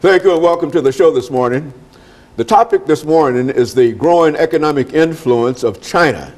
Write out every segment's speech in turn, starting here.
Thank you and welcome to the show this morning. The topic this morning is the growing economic influence of China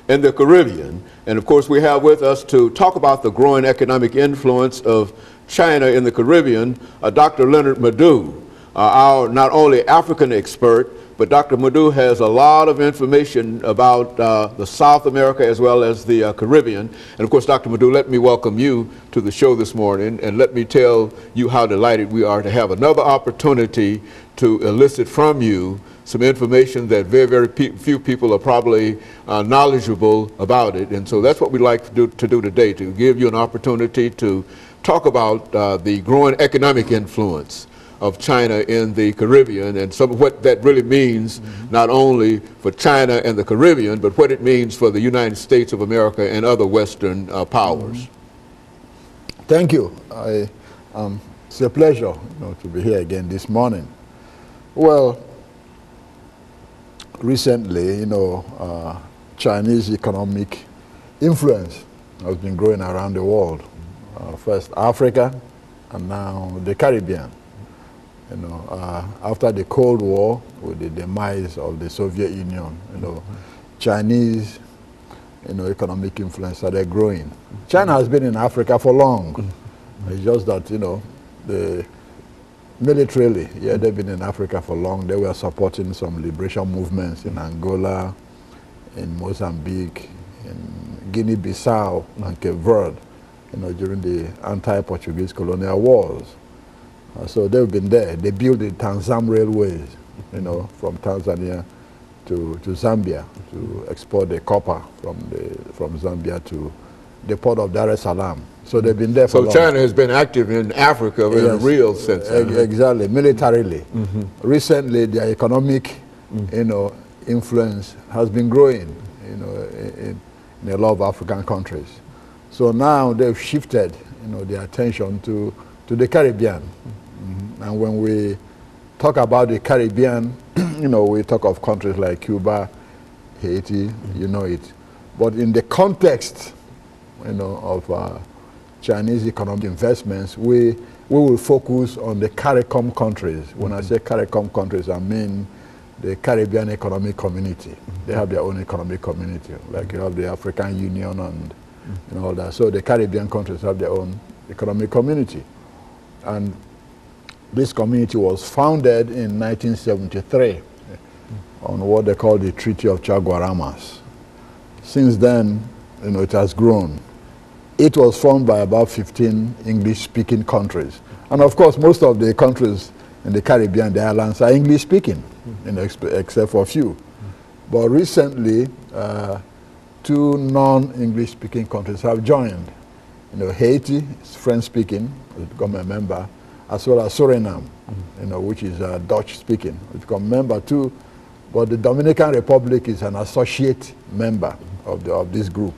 in the Caribbean. And of course, we have with us to talk about the growing economic influence of China in the Caribbean, Dr. LMadu, our not only African expert, but Dr. LMadu has a lot of information about the South America as well as the Caribbean. And of course, Dr. LMadu, let me welcome you to the show this morning, and let me tell you how delighted we are to have another opportunity to elicit from you some information that very few people are probably knowledgeable about it. And so that's what we'd like to do today, to give you an opportunity to talk about the growing economic influence of China in the Caribbean and some of what that really means, not only for China and the Caribbean, but what it means for the United States of America and other Western powers. Thank you. It's a pleasure to be here again this morning. Well, recently, Chinese economic influence has been growing around the world. First Africa, and now the Caribbean. After the Cold War, with the demise of the Soviet Union, Chinese, economic influence started growing. China has been in Africa for long. It's just that, the militarily, they've been in Africa for long. They were supporting some liberation movements in Angola, in Mozambique, in Guinea-Bissau, and Cape Verde, during the anti-Portuguese colonial wars. So they've been there. They built the Tanzam railways, from Tanzania to Zambia to export the copper from Zambia to the port of Dar es Salaam. So they've been there for long. So China has been active in Africa in a real sense. Exactly, militarily. Recently, their economic, influence has been growing, in a lot of African countries. So now they've shifted, their attention to the Caribbean. And when we talk about the Caribbean, we talk of countries like Cuba, Haiti, it. But in the context, of Chinese economic investments, we will focus on the CARICOM countries. When I say CARICOM countries, I mean the Caribbean Economic Community. They have their own economic community, like you have the African Union and all that. So the Caribbean countries have their own economic community. And this community was founded in 1973 on what they call the Treaty of Chaguaramas. Since then, it has grown. It was formed by about 15 English-speaking countries. And of course, most of the countries in the Caribbean, the islands, are English-speaking, except for a few. But recently, two non-English-speaking countries have joined. Haiti is French-speaking, it's become a member, as well as Suriname, which is Dutch-speaking. It's become a member too, but the Dominican Republic is an associate member of this group.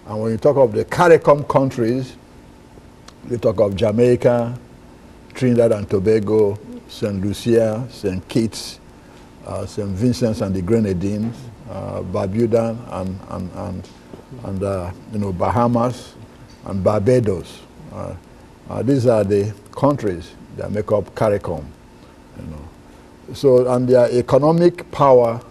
And when you talk of the CARICOM countries, you talk of Jamaica, Trinidad and Tobago, St. Lucia, St. Kitts, St. Vincent and the Grenadines, Barbuda, and Bahamas, and Barbados. These are the countries that make up CARICOM. So, and their economic power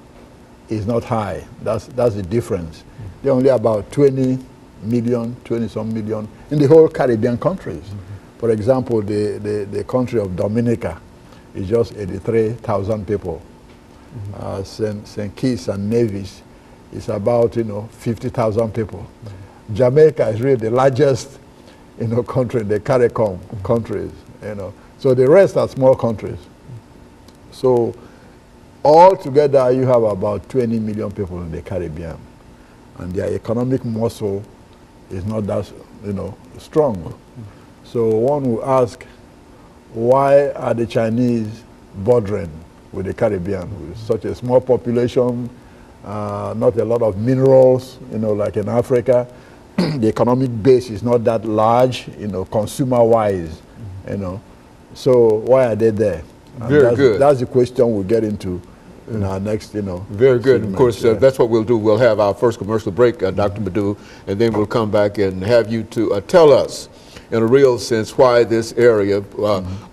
is not high. That's the difference. There are only about 20-some million in the whole Caribbean countries. For example, the country of Dominica is just 83,000 people. St. Kitts and Nevis is about 50,000 people. Jamaica is really the largest country in the CARICOM countries. So the rest are small countries. So altogether, you have about 20 million people in the Caribbean, and their economic muscle is not that strong. So one will ask, why are the Chinese bordering with the Caribbean with such a small population, not a lot of minerals, like in Africa? The economic base is not that large, consumer-wise, So why are they there? And Very good. That's the question we'll get into in our next, Very good. Of course, that's what we'll do. We'll have our first commercial break, Dr. LMadu, and then we'll come back and have you to tell us in a real sense why this area,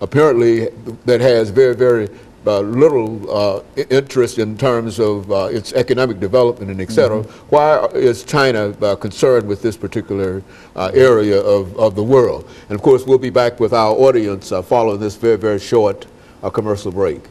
apparently that has very, very little interest in terms of its economic development and et cetera. Why is China concerned with this particular area of the world? And of course, we'll be back with our audience following this very, very short commercial break.